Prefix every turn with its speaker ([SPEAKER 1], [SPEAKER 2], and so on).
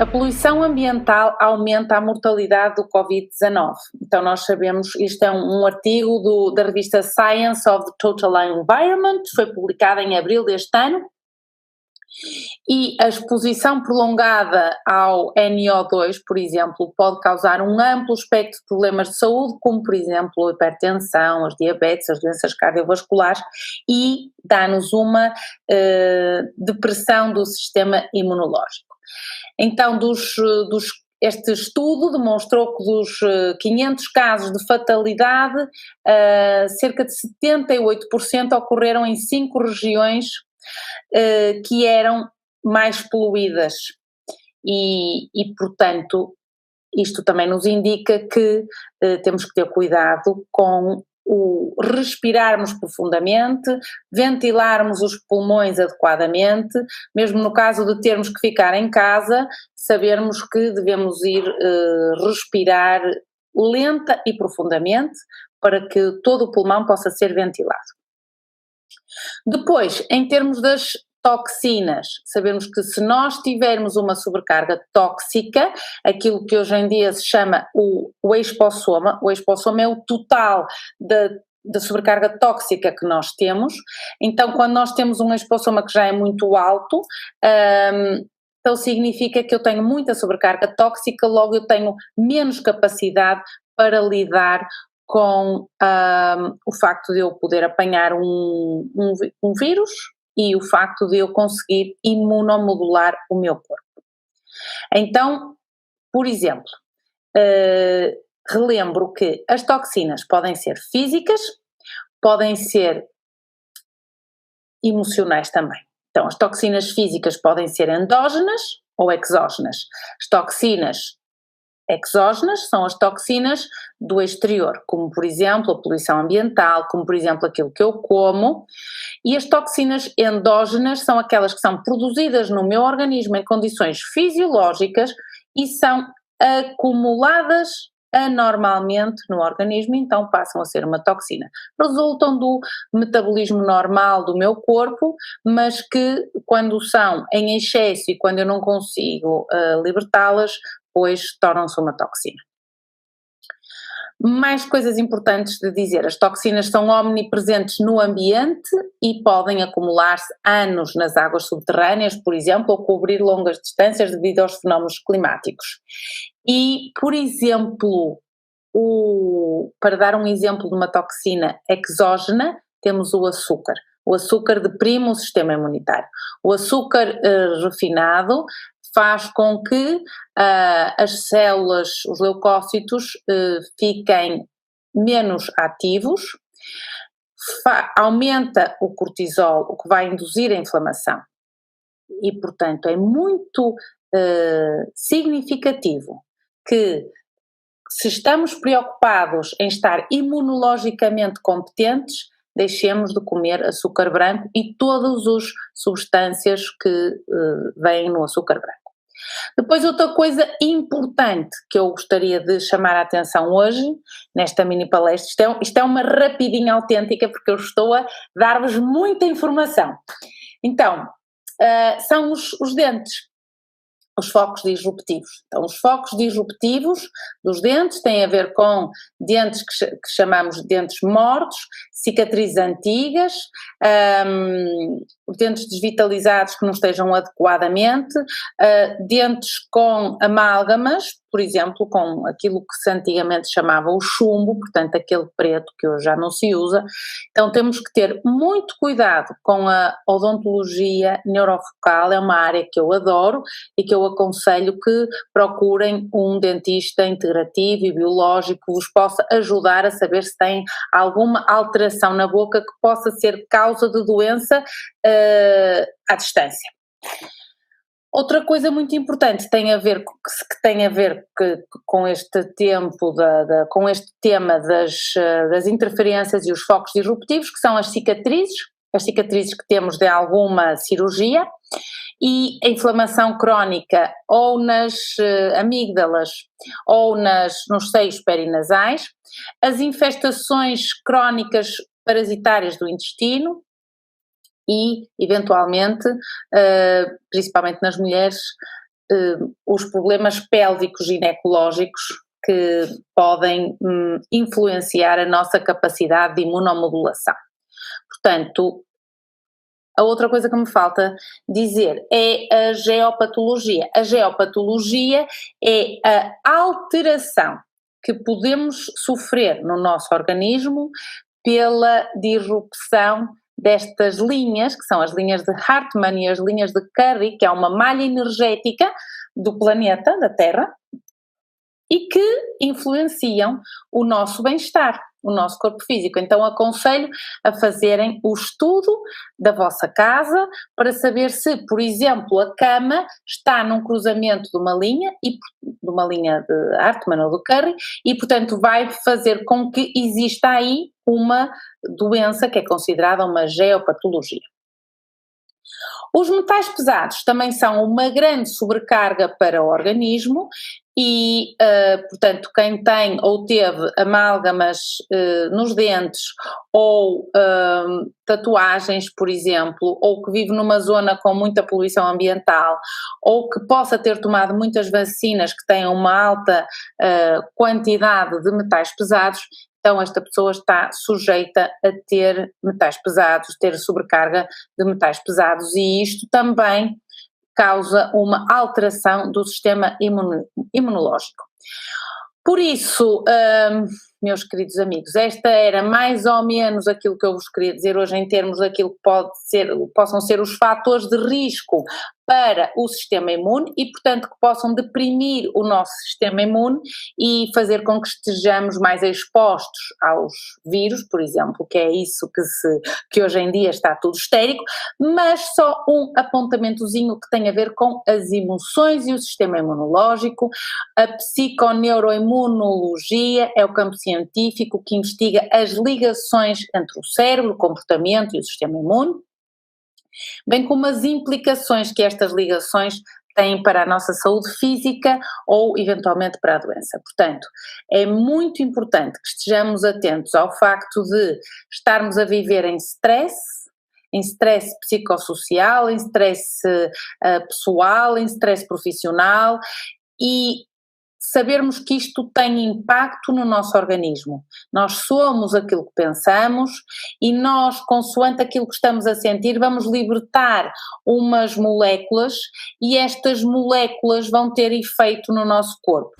[SPEAKER 1] A poluição ambiental aumenta a mortalidade do Covid-19. Então nós sabemos, isto é um artigo da revista Science of the Total Environment, foi publicado em abril deste ano, e a exposição prolongada ao NO2, por exemplo, pode causar um amplo espectro de problemas de saúde, como por exemplo a hipertensão, os diabetes, as doenças cardiovasculares, e dá-nos uma depressão do sistema imunológico. Então, este estudo demonstrou que dos 500 casos de fatalidade, cerca de 78% ocorreram em 5 regiões que eram mais poluídas e, portanto, isto também nos indica que temos que ter cuidado com o respirarmos profundamente, ventilarmos os pulmões adequadamente, mesmo no caso de termos que ficar em casa, sabermos que devemos ir respirar lenta e profundamente para que todo o pulmão possa ser ventilado. Depois, em termos das toxinas, sabemos que se nós tivermos uma sobrecarga tóxica, aquilo que hoje em dia se chama o expossoma é o total da sobrecarga tóxica que nós temos. Então, quando nós temos um expossoma que já é muito alto, então significa que eu tenho muita sobrecarga tóxica, logo eu tenho menos capacidade para lidar com o facto de eu poder apanhar um vírus e o facto de eu conseguir imunomodular o meu corpo. Então, por exemplo, relembro que as toxinas podem ser físicas, podem ser emocionais também. Então, as toxinas físicas podem ser endógenas ou exógenas. As toxinas exógenas são as toxinas do exterior, como por exemplo a poluição ambiental, como por exemplo aquilo que eu como, e as toxinas endógenas são aquelas que são produzidas no meu organismo em condições fisiológicas e são acumuladas anormalmente no organismo, então passam a ser uma toxina. Resultam do metabolismo normal do meu corpo, mas que quando são em excesso e quando eu não consigo libertá-las, pois tornam-se uma toxina. Mais coisas importantes de dizer: as toxinas são omnipresentes no ambiente e podem acumular-se anos nas águas subterrâneas, por exemplo, ou cobrir longas distâncias devido aos fenómenos climáticos. E, por exemplo, para dar um exemplo de uma toxina exógena, temos o açúcar. O açúcar deprime o sistema imunitário. O açúcar refinado faz com que as células, os leucócitos, fiquem menos ativos, aumenta o cortisol, o que vai induzir a inflamação. E, portanto, é muito significativo que, se estamos preocupados em estar imunologicamente competentes, deixemos de comer açúcar branco e todas as substâncias que vêm no açúcar branco. Depois, outra coisa importante que eu gostaria de chamar a atenção hoje, nesta mini palestra, isto é uma rapidinha autêntica, porque eu estou a dar-vos muita informação. Então, são os dentes, os focos disruptivos. Então, os focos disruptivos dos dentes têm a ver com dentes que chamamos de dentes mortos, cicatrizes antigas, dentes desvitalizados que não estejam adequadamente, dentes com amálgamas, por exemplo, com aquilo que se antigamente chamava o chumbo, portanto aquele preto que hoje já não se usa. Então temos que ter muito cuidado com a odontologia neurofocal, é uma área que eu adoro e que eu aconselho que procurem um dentista integrativo e biológico que vos possa ajudar a saber se tem alguma alteração na boca que possa ser causa de doença à distância. Outra coisa muito importante tem a ver com este tempo, com este tema das interferências e os focos disruptivos, que são as cicatrizes que temos de alguma cirurgia, e a inflamação crónica ou nas amígdalas ou nos seios perinasais, as infestações crónicas parasitárias do intestino e, eventualmente, principalmente nas mulheres, os problemas pélvicos ginecológicos que podem influenciar a nossa capacidade de imunomodulação. Portanto, a outra coisa que me falta dizer é a geopatologia. A geopatologia é a alteração que podemos sofrer no nosso organismo pela disrupção destas linhas, que são as linhas de Hartmann e as linhas de Curry, que é uma malha energética do planeta, da Terra, e que influenciam o nosso bem-estar, o nosso corpo físico. Então aconselho a fazerem o estudo da vossa casa para saber se, por exemplo, a cama está num cruzamento de uma linha de Hartmann ou de Curry e, portanto, vai fazer com que exista aí uma doença que é considerada uma geopatologia. Os metais pesados também são uma grande sobrecarga para o organismo e, portanto, quem tem ou teve amálgamas nos dentes ou tatuagens, por exemplo, ou que vive numa zona com muita poluição ambiental, ou que possa ter tomado muitas vacinas que tenham uma alta quantidade de metais pesados, então esta pessoa está sujeita a ter metais pesados, ter sobrecarga de metais pesados, e isto também causa uma alteração do sistema imunológico. Por isso, meus queridos amigos, esta era mais ou menos aquilo que eu vos queria dizer hoje em termos daquilo que possam ser os fatores de risco para o sistema imune e, portanto, que possam deprimir o nosso sistema imune e fazer com que estejamos mais expostos aos vírus, por exemplo, que é isso que hoje em dia está tudo histérico, mas só um apontamentozinho que tem a ver com as emoções e o sistema imunológico. A psiconeuroimunologia é o campo científico que investiga as ligações entre o cérebro, o comportamento e o sistema imune, bem como as implicações que estas ligações têm para a nossa saúde física ou eventualmente para a doença. Portanto, é muito importante que estejamos atentos ao facto de estarmos a viver em stress psicossocial, em stress pessoal, em stress profissional, e sabermos que isto tem impacto no nosso organismo. Nós somos aquilo que pensamos e nós, consoante aquilo que estamos a sentir, vamos libertar umas moléculas e estas moléculas vão ter efeito no nosso corpo.